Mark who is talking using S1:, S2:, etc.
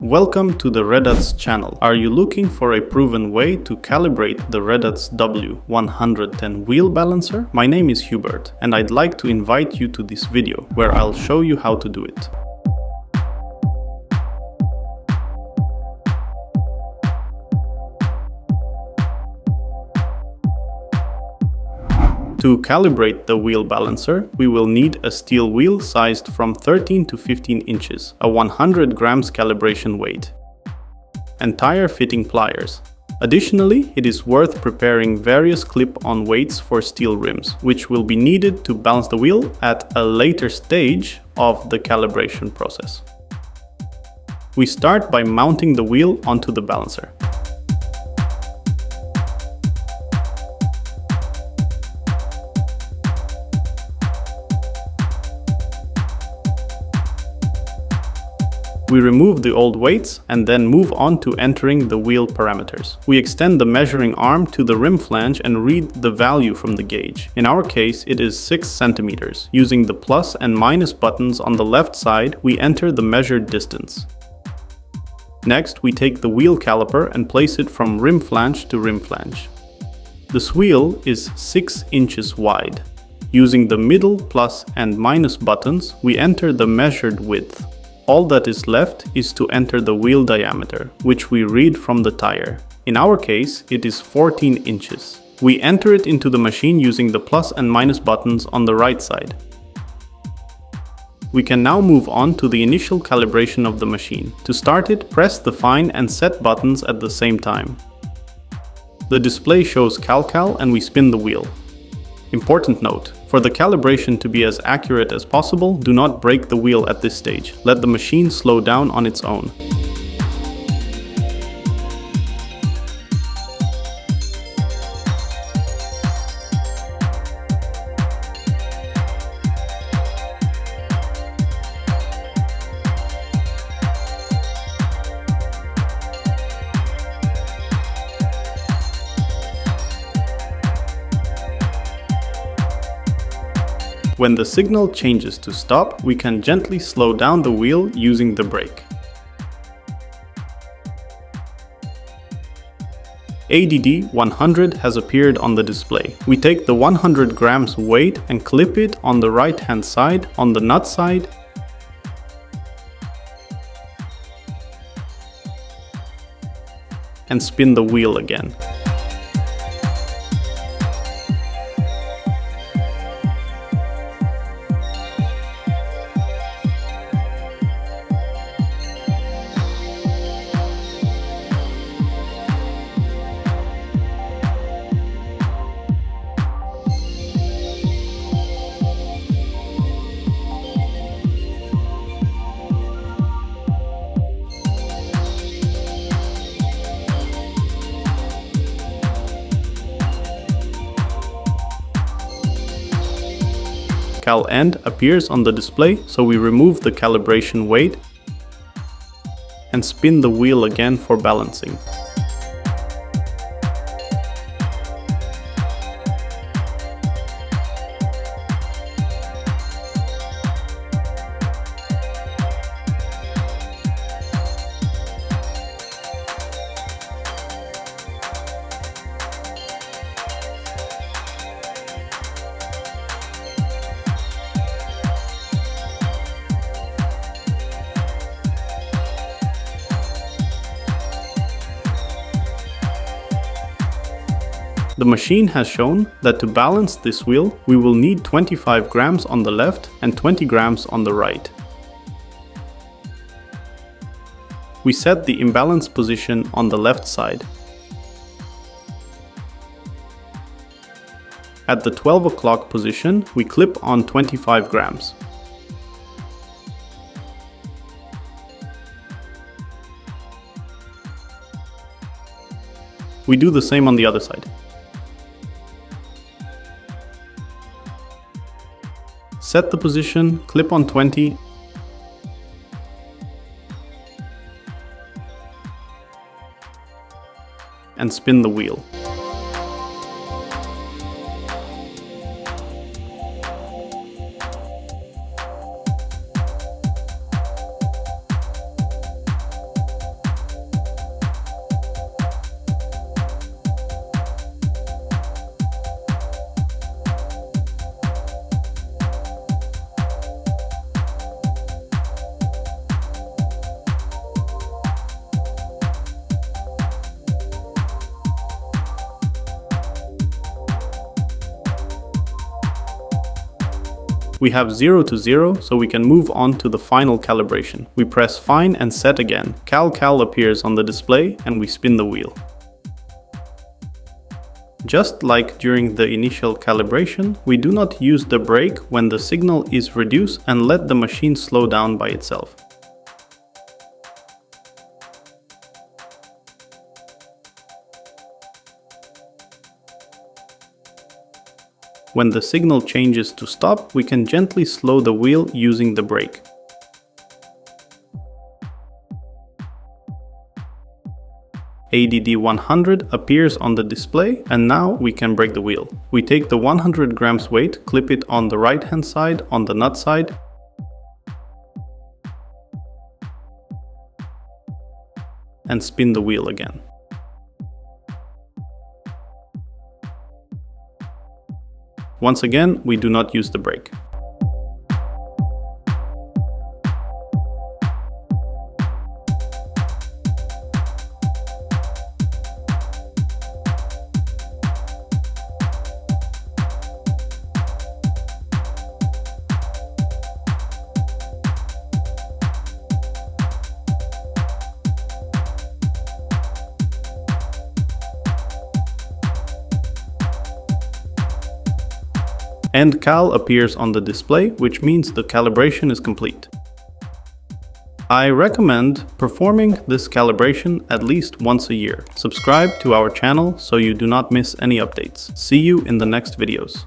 S1: Welcome to the REDATS channel. Are you looking for a proven way to calibrate the REDATS W-110 wheel balancer? My name is Hubert and I'd like to invite you to this video where I'll show you how to do it. To calibrate the wheel balancer, we will need a steel wheel sized from 13 to 15 inches, a 100 grams calibration weight, and tire fitting pliers. Additionally, it is worth preparing various clip-on weights for steel rims, which will be needed to balance the wheel at a later stage of the calibration process. We start by mounting the wheel onto the balancer. We remove the old weights and then move on to entering the wheel parameters. We extend the measuring arm to the rim flange and read the value from the gauge. In our case, it is 6 centimeters. Using the plus and minus buttons on the left side, we enter the measured distance. Next, we take the wheel caliper and place it from rim flange to rim flange. This wheel is 6 inches wide. Using the middle plus and minus buttons, we enter the measured width. All that is left is to enter the wheel diameter, which we read from the tire. In our case, it is 14 inches. We enter it into the machine using the plus and minus buttons on the right side. We can now move on to the initial calibration of the machine. To start it, press the find and set buttons at the same time. The display shows cal and we spin the wheel. Important note: for the calibration to be as accurate as possible, do not brake the wheel at this stage. Let the machine slow down on its own. When the signal changes to stop, we can gently slow down the wheel using the brake. ADD 100 has appeared on the display. We take the 100 grams weight and clip it on the right hand side, on the nut side, and spin the wheel again. Cal end appears on the display, so we remove the calibration weight and spin the wheel again for balancing. The machine has shown that to balance this wheel, we will need 25 grams on the left and 20 grams on the right. We set the imbalance position on the left side. At the 12 o'clock position, we clip on 25 grams. We do the same on the other side. Set the position, clip on 20, and spin the wheel. We have 0 to 0, so we can move on to the final calibration. We press Fine and Set again. Cal appears on the display and we spin the wheel. Just like during the initial calibration, we do not use the brake when the signal is reduced and let the machine slow down by itself. When the signal changes to stop, we can gently slow the wheel using the brake. ADD 100 appears on the display, and now we can brake the wheel. We take the 100 grams weight, clip it on the right hand side on the nut side, and spin the wheel again. Once again, we do not use the brake. And Cal appears on the display, which means the calibration is complete. I recommend performing this calibration at least once a year. Subscribe to our channel so you do not miss any updates. See you in the next videos.